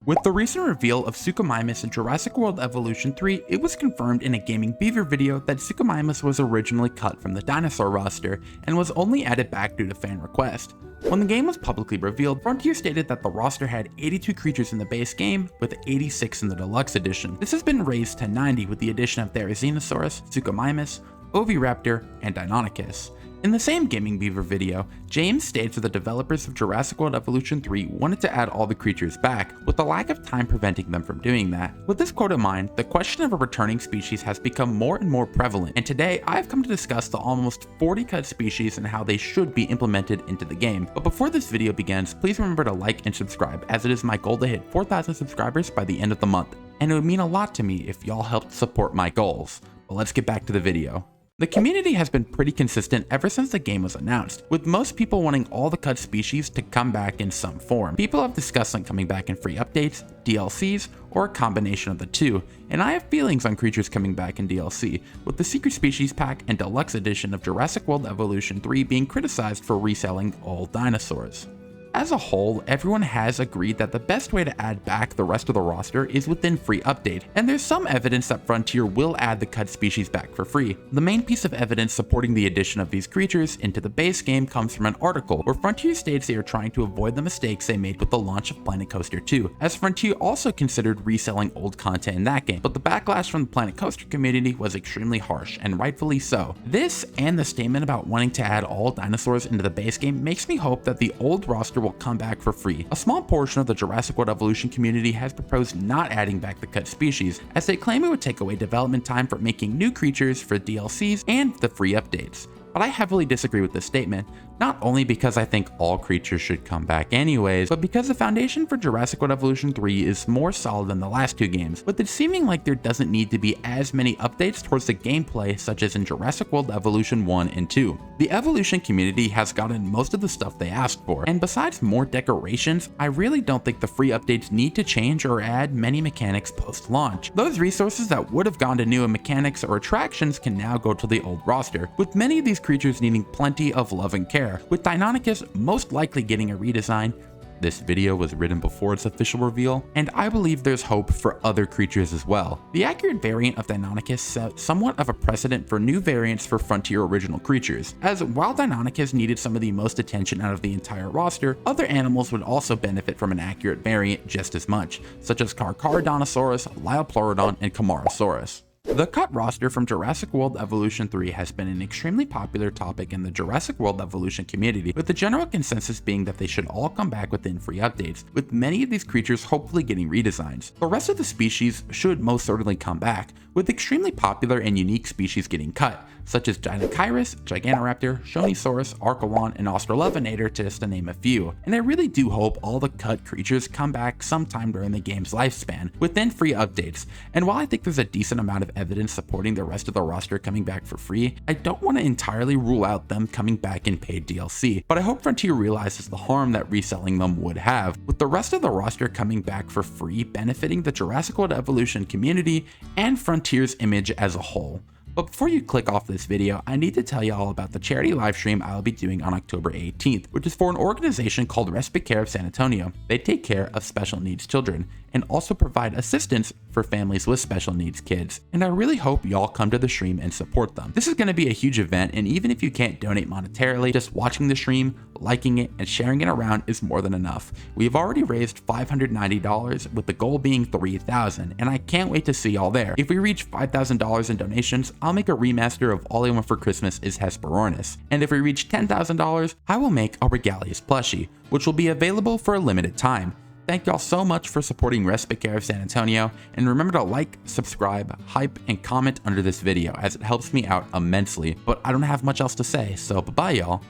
With the recent reveal of Suchomimus in Jurassic World Evolution 3, it was confirmed in a Gaming Beaver video that Suchomimus was originally cut from the dinosaur roster and was only added back due to fan request. When the game was publicly revealed, Frontier stated that the roster had 82 creatures in the base game, with 86 in the deluxe edition. This has been raised to 90 with the addition of Therizinosaurus, Suchomimus, Oviraptor, and Deinonychus. In the same Gaming Beaver video, James states that the developers of Jurassic World Evolution 3 wanted to add all the creatures back, with the lack of time preventing them from doing that. With this quote in mind, the question of a returning species has become more and more prevalent, and today I've come to discuss the almost 40 cut species and how they should be implemented into the game. But before this video begins, please remember to like and subscribe, as it is my goal to hit 4,000 subscribers by the end of the month, and it would mean a lot to me if y'all helped support my goals. But let's get back to the video. The community has been pretty consistent ever since the game was announced, with most people wanting all the cut species to come back in some form. People have discussed on coming back in free updates, DLCs, or a combination of the two, and I have feelings on creatures coming back in DLC, with the Secret Species Pack and Deluxe Edition of Jurassic World Evolution 3 being criticized for reselling old dinosaurs. As a whole, everyone has agreed that the best way to add back the rest of the roster is within free update, and there's some evidence that Frontier will add the cut species back for free. The main piece of evidence supporting the addition of these creatures into the base game comes from an article where Frontier states they are trying to avoid the mistakes they made with the launch of Planet Coaster 2, as Frontier also considered reselling old content in that game, but the backlash from the Planet Coaster community was extremely harsh, and rightfully so. This, and the statement about wanting to add all dinosaurs into the base game, makes me hope that the old roster will come back for free. A small portion of the Jurassic World Evolution community has proposed not adding back the cut species, as they claim it would take away development time for making new creatures for DLCs and the free updates. But I heavily disagree with this statement, not only because I think all creatures should come back anyways, but because the foundation for Jurassic World Evolution 3 is more solid than the last two games, with it seeming like there doesn't need to be as many updates towards the gameplay such as in Jurassic World Evolution 1 and 2. The Evolution community has gotten most of the stuff they asked for, and besides more decorations, I really don't think the free updates need to change or add many mechanics post-launch. Those resources that would have gone to new mechanics or attractions can now go to the old roster, with many of these creatures needing plenty of love and care, with Deinonychus most likely getting a redesign. This video was written before its official reveal, and I believe there's hope for other creatures as well. The accurate variant of Deinonychus set somewhat of a precedent for new variants for Frontier original creatures, as while Deinonychus needed some of the most attention out of the entire roster, other animals would also benefit from an accurate variant just as much, such as Carcharodontosaurus, Liopleurodon, and Camarasaurus. The cut roster from Jurassic World Evolution 3 has been an extremely popular topic in the Jurassic World Evolution community, with the general consensus being that they should all come back within free updates, with many of these creatures hopefully getting redesigns. The rest of the species should most certainly come back, with extremely popular and unique species getting cut, such as Giganochirus, Giganoraptor, Shonisaurus, Archaeon, and Australovenator, just to name a few. And I really do hope all the cut creatures come back sometime during the game's lifespan, within free updates. And while I think there's a decent amount of evidence supporting the rest of the roster coming back for free, I don't want to entirely rule out them coming back in paid DLC, but I hope Frontier realizes the harm that reselling them would have, with the rest of the roster coming back for free benefiting the Jurassic World Evolution community and Frontier's image as a whole. But before you click off this video, I need to tell you all about the charity livestream I'll be doing on October 18th, which is for an organization called Respite Care of San Antonio. They take care of special needs children and also provide assistance for families with special needs kids. And I really hope y'all come to the stream and support them. This is going to be a huge event, and even if you can't donate monetarily, just watching the stream, liking it, and sharing it around is more than enough. We've already raised $590 with the goal being $3,000, and I can't wait to see y'all there. If we reach $5,000 in donations, I'll make a remaster of All I Want for Christmas is Hesperornis. And if we reach $10,000, I will make a Regalius plushie, which will be available for a limited time. Thank y'all so much for supporting Respite Care of San Antonio, and remember to like, subscribe, hype, and comment under this video, as it helps me out immensely. But I don't have much else to say, so bye-bye y'all.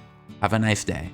Have a nice day.